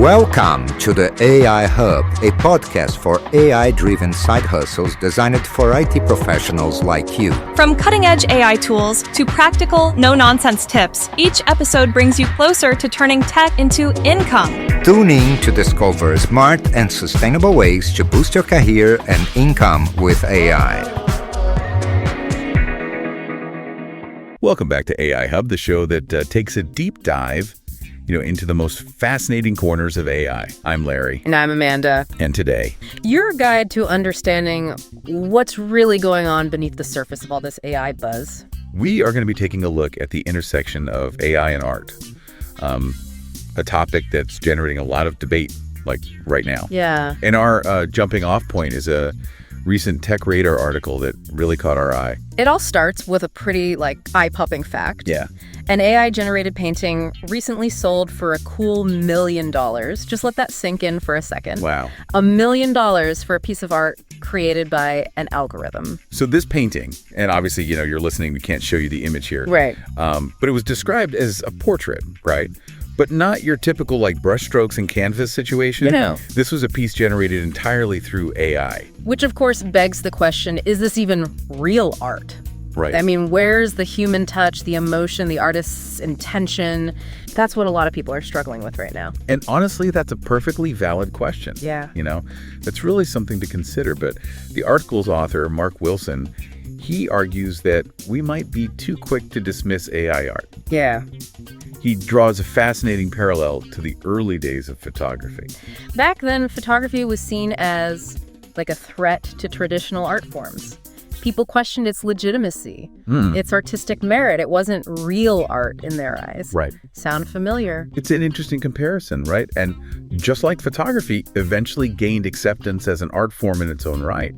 Welcome to the AI Hub, a podcast for AI-driven side hustles designed for IT professionals like you. From cutting-edge AI tools to practical, no-nonsense tips, each episode brings you closer to turning tech into income. Tune in to discover smart and sustainable ways to boost your career and income with AI. Welcome back to AI Hub, the show that takes a deep dive into the most fascinating corners of AI. I'm Larry. And I'm Amanda. And today, your guide to understanding what's really going on beneath the surface of all this AI buzz. We are going to be taking a look at the intersection of AI and art, a topic that's generating a lot of debate, like right now. Yeah. And our jumping off point is a recent Tech Radar article that really caught our eye. It all starts with a pretty, eye-popping fact. Yeah. An AI-generated painting recently sold for a cool $1 million. Just let that sink in for a second. Wow. $1 million for a piece of art created by an algorithm. So this painting, and obviously, you're listening, we can't show you the image here. Right. But it was described as a portrait, right? But not your typical brushstrokes and canvas situation. No. This was a piece generated entirely through AI. Which, of course, begs the question, is this even real art? Right. I mean, where's the human touch, the emotion, the artist's intention? That's what a lot of people are struggling with right now. And honestly, that's a perfectly valid question. Yeah. That's really something to consider. But the article's author, Mark Wilson, he argues that we might be too quick to dismiss AI art. Yeah. He draws a fascinating parallel to the early days of photography. Back then, photography was seen as a threat to traditional art forms. People questioned its legitimacy, its artistic merit. It wasn't real art in their eyes. Right. Sound familiar? It's an interesting comparison, right? And just like photography eventually gained acceptance as an art form in its own right,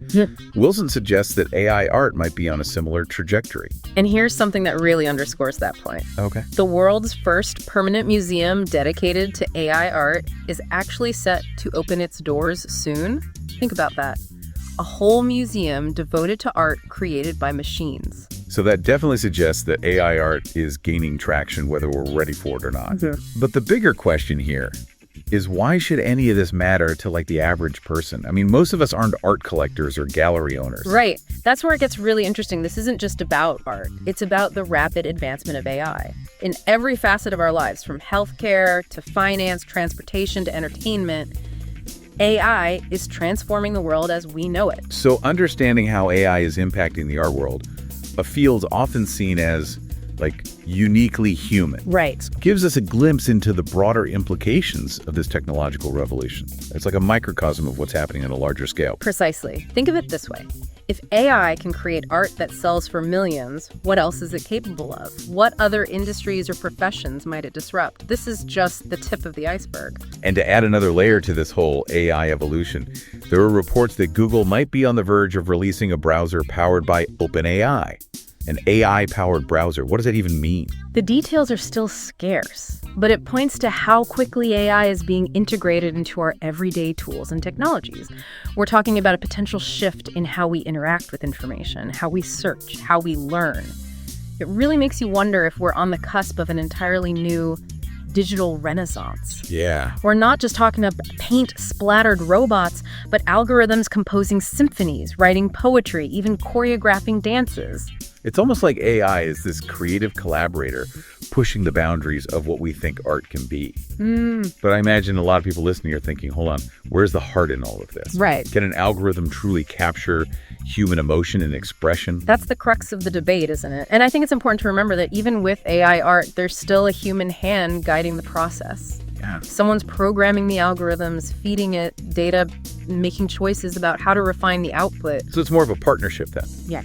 Wilson suggests that AI art might be on a similar trajectory. And here's something that really underscores that point. Okay. The world's first permanent museum dedicated to AI art is actually set to open its doors soon. Think about that. A whole museum devoted to art created by machines. So that definitely suggests that AI art is gaining traction, whether we're ready for it or not. Mm-hmm. But the bigger question here is, why should any of this matter to the average person? I mean, most of us aren't art collectors or gallery owners. Right. That's where it gets really interesting. This isn't just about art. It's about the rapid advancement of AI. In every facet of our lives, from healthcare to finance, transportation to entertainment, AI is transforming the world as we know it. So understanding how AI is impacting the art world, a field often seen as uniquely human, Right. gives us a glimpse into the broader implications of this technological revolution. It's like a microcosm of what's happening at a larger scale. Precisely. Think of it this way. If AI can create art that sells for millions, what else is it capable of? What other industries or professions might it disrupt? This is just the tip of the iceberg. And to add another layer to this whole AI evolution, there are reports that Google might be on the verge of releasing a browser powered by OpenAI. An AI-powered browser. What does that even mean? The details are still scarce, but it points to how quickly AI is being integrated into our everyday tools and technologies. We're talking about a potential shift in how we interact with information, how we search, how we learn. It really makes you wonder if we're on the cusp of an entirely new digital renaissance. Yeah. We're not just talking about paint-splattered robots, but algorithms composing symphonies, writing poetry, even choreographing dances. It's almost like AI is this creative collaborator pushing the boundaries of what we think art can be. But I imagine a lot of people listening are thinking, hold on, where's the heart in all of this? Right. Can an algorithm truly capture human emotion and expression? That's the crux of the debate, isn't it? And I think it's important to remember that even with AI art, there's still a human hand guiding the process. Yeah. Someone's programming the algorithms, feeding it data, making choices about how to refine the output. So it's more of a partnership then. Yeah.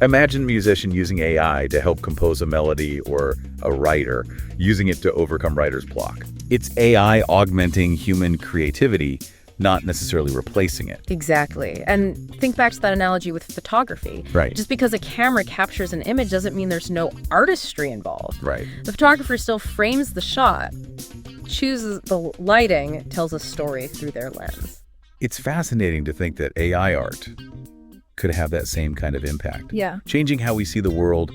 Imagine a musician using AI to help compose a melody, or a writer using it to overcome writer's block. It's AI augmenting human creativity, not necessarily replacing it. Exactly. And think back to that analogy with photography. Right. Just because a camera captures an image doesn't mean there's no artistry involved. Right. The photographer still frames the shot, chooses the lighting, tells a story through their lens. It's fascinating to think that AI art could have that same kind of impact. Yeah. Changing how we see the world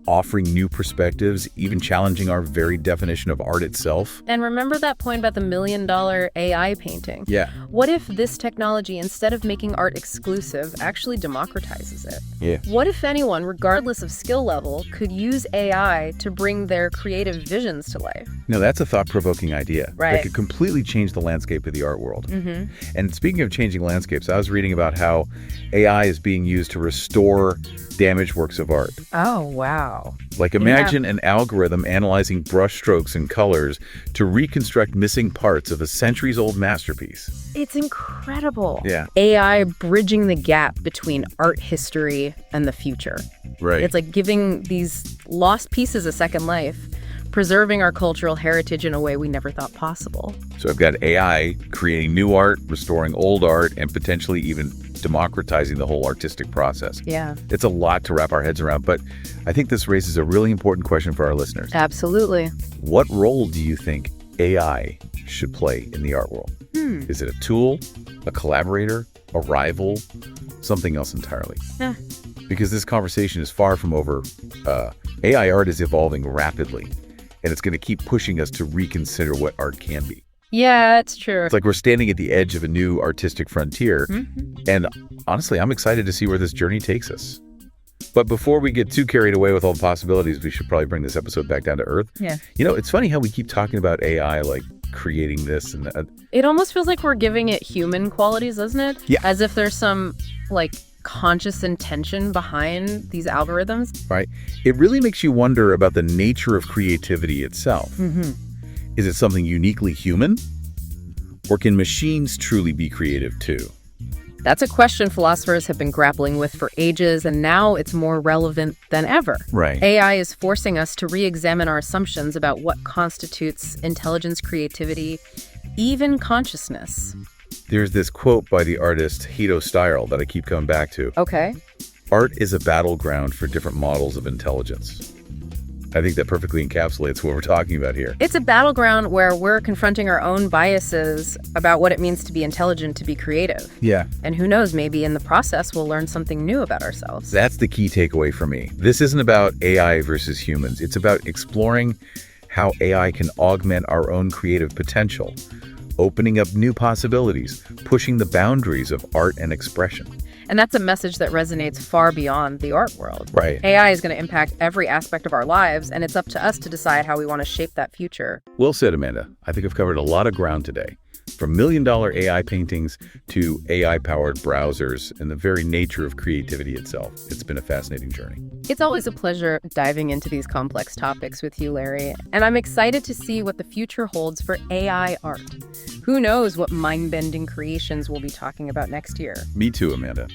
offering new perspectives, even challenging our very definition of art itself. And remember that point about the $1 million AI painting? Yeah. What if this technology, instead of making art exclusive, actually democratizes it? Yeah. What if anyone, regardless of skill level, could use AI to bring their creative visions to life? No, that's a thought-provoking idea. Right. That could completely change the landscape of the art world. And speaking of changing landscapes, I was reading about how AI is being used to restore damaged works of art. Oh, wow. Like imagine an algorithm analyzing brush strokes and colors to reconstruct missing parts of a centuries-old masterpiece. It's incredible. Yeah. AI bridging the gap between art history and the future. Right. It's like giving these lost pieces a second life, preserving our cultural heritage in a way we never thought possible. So I've got AI creating new art, restoring old art, and potentially even democratizing the whole artistic process. Yeah. It's a lot to wrap our heads around, but I think this raises a really important question for our listeners. Absolutely. What role do you think AI should play in the art world? Is it a tool, a collaborator, a rival, something else entirely? Because this conversation is far from over. AI art is evolving rapidly, and it's going to keep pushing us to reconsider what art can be. Yeah, it's true. It's like we're standing at the edge of a new artistic frontier, and honestly, I'm excited to see where this journey takes us. But before we get too carried away with all the possibilities, we should probably bring this episode back down to earth. Yeah. You know, it's funny how we keep talking about AI, like creating this and that. It almost feels like we're giving it human qualities, doesn't it? Yeah. As if there's some, like, conscious intention behind these algorithms. Right? It really makes you wonder about the nature of creativity itself. Is it something uniquely human? Or can machines truly be creative too? That's a question philosophers have been grappling with for ages, and now it's more relevant than ever. Right. AI is forcing us to re-examine our assumptions about what constitutes intelligence, creativity, even consciousness. There's this quote by the artist Hito Steyerl that I keep coming back to. Okay. Art is a battleground for different models of intelligence. I think that perfectly encapsulates what we're talking about here. It's a battleground where we're confronting our own biases about what it means to be intelligent, to be creative. Yeah. And who knows, maybe in the process we'll learn something new about ourselves. That's the key takeaway for me. This isn't about AI versus humans. It's about exploring how AI can augment our own creative potential, opening up new possibilities, pushing the boundaries of art and expression. And that's a message that resonates far beyond the art world. Right. AI is going to impact every aspect of our lives, and it's up to us to decide how we want to shape that future. Well said, Amanda. I think I've covered a lot of ground today. From $1 million AI paintings to AI-powered browsers and the very nature of creativity itself. It's been a fascinating journey. It's always a pleasure diving into these complex topics with you, Larry, and I'm excited to see what the future holds for AI art. Who knows what mind-bending creations we'll be talking about next year. Me too, Amanda.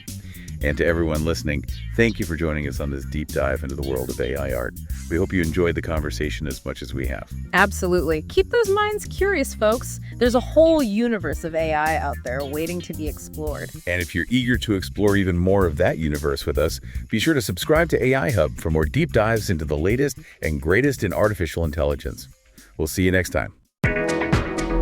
And to everyone listening, thank you for joining us on this deep dive into the world of AI art. We hope you enjoyed the conversation as much as we have. Absolutely. Keep those minds curious, folks. There's a whole universe of AI out there waiting to be explored. And if you're eager to explore even more of that universe with us, be sure to subscribe to AI Hub for more deep dives into the latest and greatest in artificial intelligence. We'll see you next time.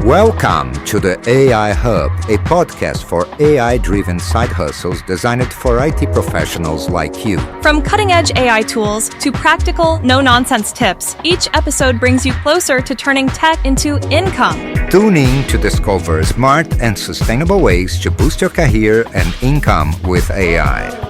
Welcome to the AI Hub, a podcast for AI-driven side hustles designed for IT professionals like you. From cutting-edge AI tools to practical, no-nonsense tips, each episode brings you closer to turning tech into income. Tune in to discover smart and sustainable ways to boost your career and income with AI.